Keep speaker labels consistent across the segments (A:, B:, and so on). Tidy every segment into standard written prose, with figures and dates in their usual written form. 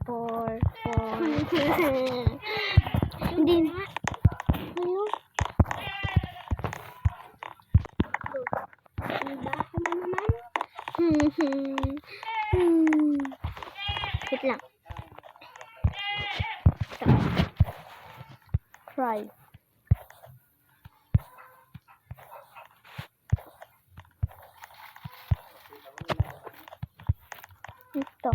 A: Four. Hindi na. Ayun.
B: Diba ako na naman?
A: Wait lang. Cry. Ito.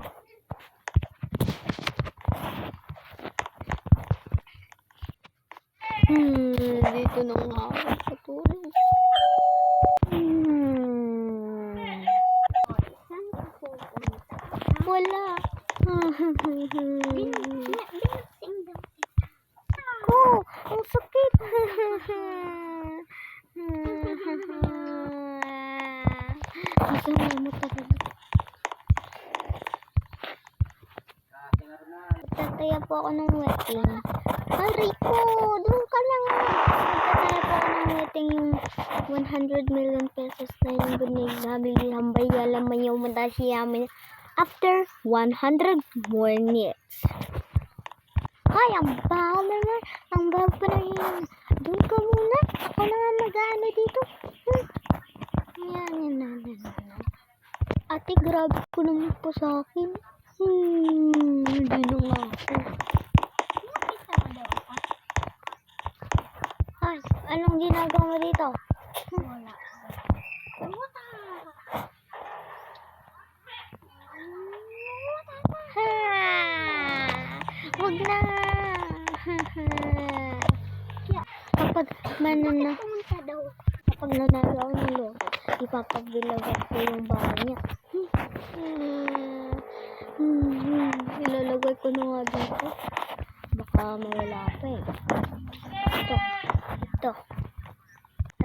A: Dito na nga ako patulog.
B: Saan ka pupunta?
A: Wala.
B: Binaksing daw.
A: Ko, ang sakit. Masama mo talaga. Tataya po ako ng wedding. Aray ko, doon ka lang. Tataya po ako ng wedding yung 100 million pesos na yung binigay hambay yalam mayaw madashi yamin after 100 more minutes. Ay, ang baho naman. Ang baho pa na yun. Doon ka muna. Ako na nga mag-ano dito. Yan. Ate, grabe ko naman po sa akin. Hindi na nga ako.
B: Nakita mo daw ako?
A: Ay, anong ginagawa mo dito?
B: Wala.
A: Ha! Huwag na! Kapag
B: Pumunta daw.
A: kapag nanalo ako ng loto, ipapabilagan ko yung bahay niya. Ilalagay ko na nga dito. Baka mawala pa eh. Ito. Ito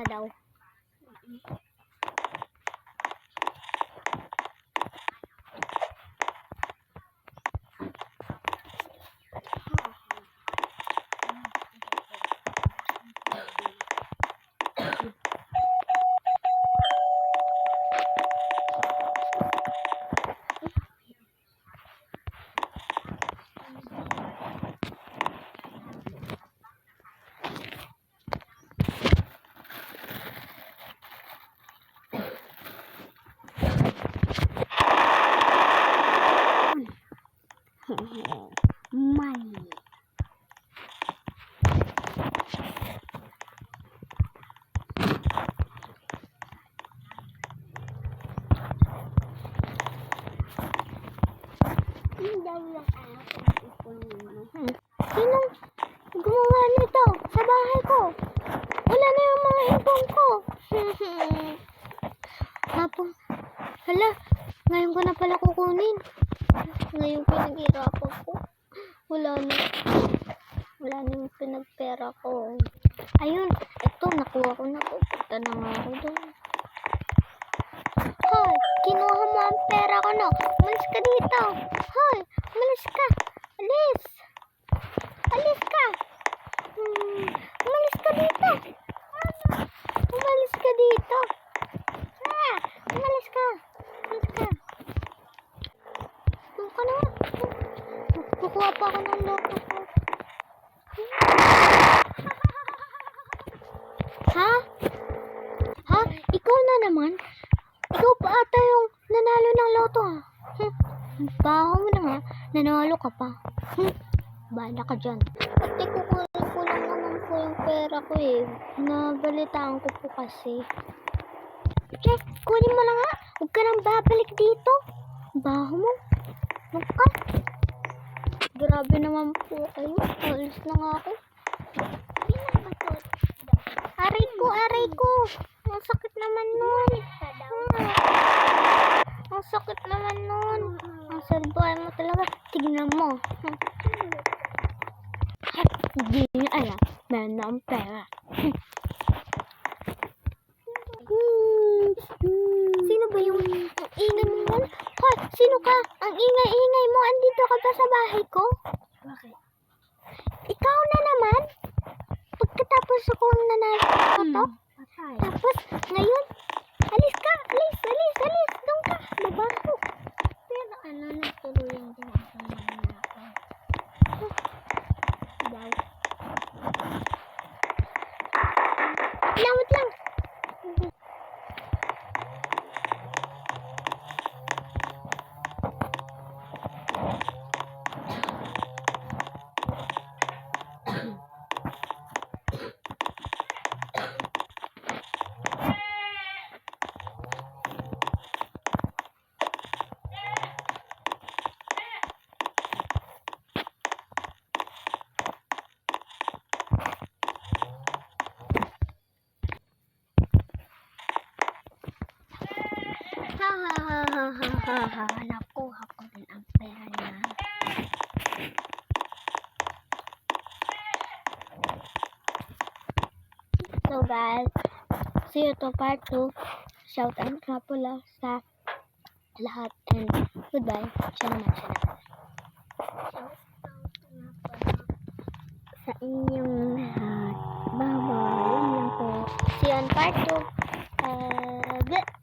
A: daw.
B: Money. Daw lang
A: Sinong gumawa nito sa bahay ko? Wala na yung mga ipon ko. Hala, ngayon ko na pala kukunin. Ngayon pinaghirapan ko. Wala na yung pinagpera ko. Ayun, ito, nakuha ko na. Pupunta na nga ako doon. Hoy, kinuha mo ang pera ko, no? Umalis ka dito. Hoy, umalis ka. Alis. Alis ka. Umalis ka dito. Umalis ka dito. Umalis ka. Umalis ka. Doon ka na nga. Kukuha pa ako ng loto ko. Ha? Ha? Ikaw na naman? Ikaw pa ata yung nanalo ng loto, ha? Baho mo na nga. Nanalo ka pa. Bahala ka dyan. Ate, kukunin ko lang naman po yung pera ko eh. Nabalitaan ko po kasi. Che, kunin mo lang nga. Huwag ka nang babalik dito. Baho mo. Huwag ka. Grabe naman po kayo. Alis na nga ako. Aray ko. Ang sakit naman nun. Ang sakit naman nun. Ang salbahay mo talaga. Tignan mo. Hindi niya alam. Meron na ang pera. Sino ba yung ingay mo naman? Hoy, sino ka? Ang ingay-ingay mo. Andito ka ba sa bahay ko?
B: Bakit?
A: Ikaw na naman? Pagkatapos akong nanalo to?
B: Patay.
A: Tapos, ngayon, alis ka, alis, doon ka, baba ko.
B: Pero ano, nagtuloy yung nakuha ko din ang pera niya.
A: So guys, see you to part 2. Shout out nga pala sa lahat and goodbye. Siya naman. Sa inyong lahat. Bye-bye. Yun lang po. See you on part 2. Good.